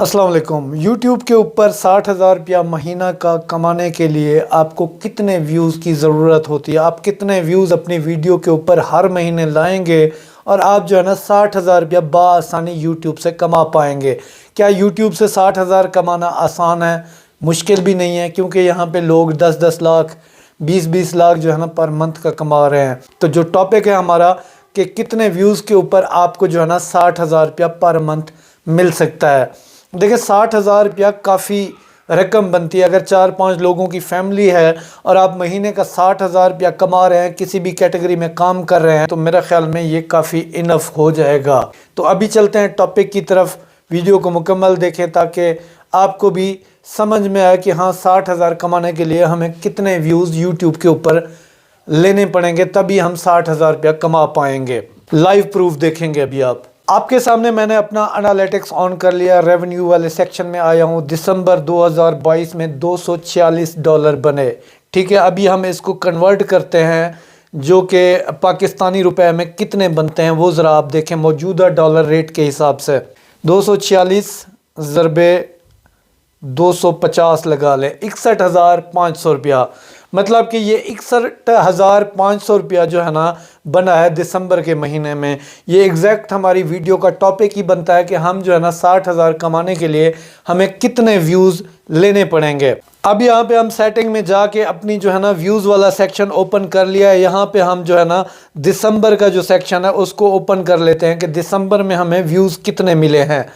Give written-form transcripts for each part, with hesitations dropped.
अस्सलाम वालेकुम। यूट्यूब के ऊपर 60,000 रुपया महीना का कमाने के लिए आपको कितने व्यूज़ की ज़रूरत होती है? आप कितने व्यूज़ अपनी वीडियो के ऊपर हर महीने लाएंगे और आप जो है ना 60,000 रुपया बआसानी यूट्यूब से कमा पाएंगे। क्या यूट्यूब से 60,000 कमाना आसान है? मुश्किल भी नहीं है, क्योंकि यहाँ पे लोग 10-10 लाख 20-20 लाख जो है ना पर मंथ का कमा रहे हैं। तो जो टॉपिक है हमारा कि कितने व्यूज़ के ऊपर आपको जो है ना 60,000 रुपया पर मंथ मिल सकता है। देखिए 60,000 रुपया काफ़ी रकम बनती है। अगर 4-5 लोगों की फैमिली है और आप महीने का 60,000 रुपया कमा रहे हैं, किसी भी कैटेगरी में काम कर रहे हैं, तो मेरा ख्याल में ये काफ़ी इनफ हो जाएगा। तो अभी चलते हैं टॉपिक की तरफ। वीडियो को मुकम्मल देखें ताकि आपको भी समझ में आए कि हाँ 60,000 कमाने के लिए हमें कितने व्यूज़ यूट्यूब के ऊपर लेने पड़ेंगे, तभी हम 60,000 रुपया कमा पाएंगे। लाइव प्रूफ देखेंगे अभी आपके सामने। मैंने अपना एनालिटिक्स ऑन कर लिया, रेवेन्यू वाले सेक्शन में आया हूँ। दिसंबर 2022 में $246 बने। ठीक है, अभी हम इसको कन्वर्ट करते हैं जो कि पाकिस्तानी रुपए में कितने बनते हैं वो ज़रा आप देखें मौजूदा डॉलर रेट के हिसाब से। 246 ज़रबे 250 लगा लें, 61,500 रुपया। मतलब कि ये 61,500 रुपया जो है ना बना है दिसंबर के महीने में। ये एग्जैक्ट हमारी वीडियो का टॉपिक ही बनता है कि हम जो है ना 60,000 कमाने के लिए हमें कितने व्यूज़ लेने पड़ेंगे। अब यहाँ पे हम सेटिंग में जाके अपनी जो है ना व्यूज़ वाला सेक्शन ओपन कर लिया है। यहाँ पे हम जो है ना दिसंबर का जो सेक्शन है उसको ओपन कर लेते हैं कि दिसंबर में हमें व्यूज़ कितने मिले हैं।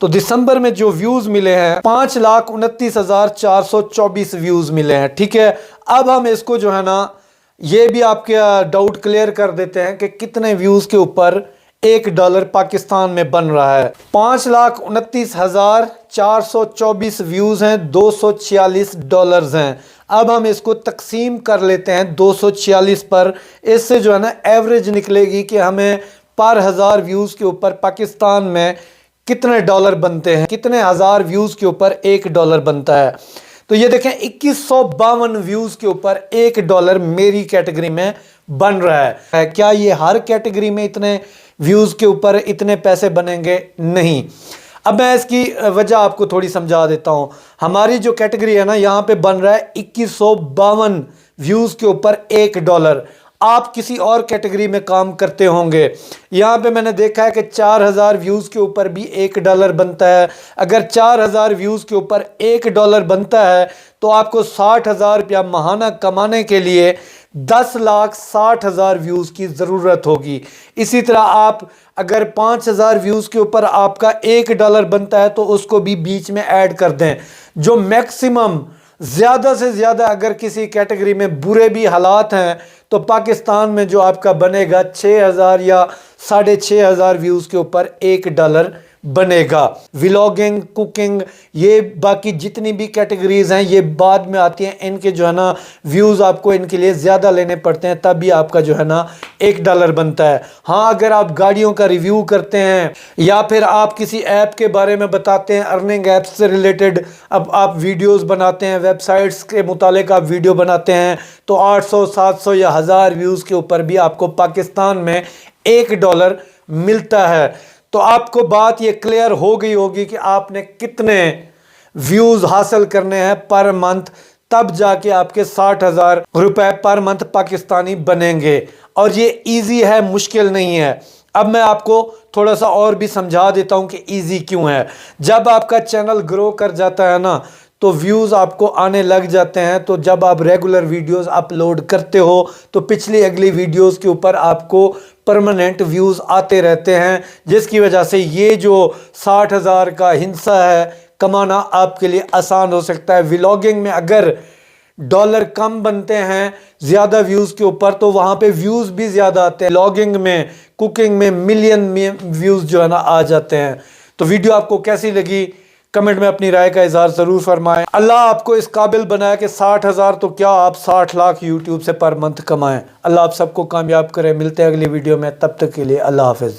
तो दिसंबर में जो व्यूज़ मिले हैं 5,29,424 व्यूज़ मिले हैं। ठीक है, अब हम इसको जो है ना ये भी आपके डाउट क्लियर कर देते हैं कि कितने व्यूज़ के ऊपर $1 पाकिस्तान में बन रहा है। 5,29,424 व्यूज़ हैं, $246 हैं। अब हम इसको तकसीम कर लेते हैं 246 पर। इससे जो है ना एवरेज निकलेगी कि हमें पर 1000 व्यूज़ के ऊपर पाकिस्तान में कितने डॉलर बनते हैं, कितने हज़ार व्यूज़ के ऊपर $1 बनता है। तो ये देखें 2152 व्यूज़ के ऊपर $1 मेरी कैटेगरी में बन रहा है। क्या ये हर कैटेगरी में इतने व्यूज़ के ऊपर इतने पैसे बनेंगे? नहीं। अब मैं इसकी वजह आपको थोड़ी समझा देता हूँ। हमारी जो कैटेगरी है ना यहाँ पे बन रहा है 2152 व्यूज़ के ऊपर $1। आप किसी और कैटेगरी में काम करते होंगे, यहाँ पे मैंने देखा है कि 4,000 व्यूज़ के ऊपर भी $1 बनता है। अगर 4,000 व्यूज़ के ऊपर $1 बनता है तो आपको 60,000 रुपया माहाना कमाने के लिए 10,60,000 व्यूज़ की ज़रूरत होगी। इसी तरह आप अगर 5,000 व्यूज़ के ऊपर आपका $1 बनता है तो उसको भी बीच में ऐड कर दें। जो मैक्सिमम ज़्यादा से ज़्यादा अगर किसी कैटेगरी में बुरे भी हालात हैं तो पाकिस्तान में जो आपका बनेगा 6,000 या 6,500 व्यूज़ के ऊपर $1 बनेगा। व्लॉगिंग, कुकिंग, ये बाकी जितनी भी कैटेगरीज हैं ये बाद में आती हैं। इनके जो है ना व्यूज़ आपको इनके लिए ज़्यादा लेने पड़ते हैं, तभी आपका जो है ना $1 बनता है। हाँ, अगर आप गाड़ियों का रिव्यू करते हैं या फिर आप किसी ऐप के बारे में बताते हैं, अर्निंग ऐप्स से रिलेटेड अब आप वीडियोस बनाते हैं, वेबसाइट्स के मुतालिक आप वीडियो बनाते हैं, तो 800, 700 या 1000 व्यूज़ के ऊपर भी आपको पाकिस्तान में $1 मिलता है। तो आपको बात ये क्लियर हो गई होगी कि आपने कितने व्यूज़ हासिल करने हैं पर मंथ, तब जाके आपके 60,000 रुपए पर मंथ पाकिस्तानी बनेंगे। और ये इजी है, मुश्किल नहीं है। अब मैं आपको थोड़ा सा और भी समझा देता हूँ कि इजी क्यों है। जब आपका चैनल ग्रो कर जाता है ना तो व्यूज़ आपको आने लग जाते हैं। तो जब आप रेगुलर वीडियोस अपलोड करते हो तो पिछली अगली वीडियोस के ऊपर आपको परमानेंट व्यूज़ आते रहते हैं, जिसकी वजह से ये जो 60,000 का हिस्सा है कमाना आपके लिए आसान हो सकता है। व्लॉगिंग में अगर डॉलर कम बनते हैं ज़्यादा व्यूज़ के ऊपर तो वहाँ पे व्यूज़ भी ज़्यादा आते हैं। व्लॉगिंग में, कुकिंग में मिलियन में व्यूज़ जो है ना आ जाते हैं। तो वीडियो आपको कैसी लगी कमेंट में अपनी राय का इज़हार ज़रूर फरमाएं। अल्लाह आपको इस काबिल बनाया कि 60,000 तो क्या आप 60 लाख यूट्यूब से पर मंथ कमाएं। अल्लाह आप सबको कामयाब करें। मिलते हैं अगली वीडियो में, तब तक के लिए अल्लाह हाफ़िज़।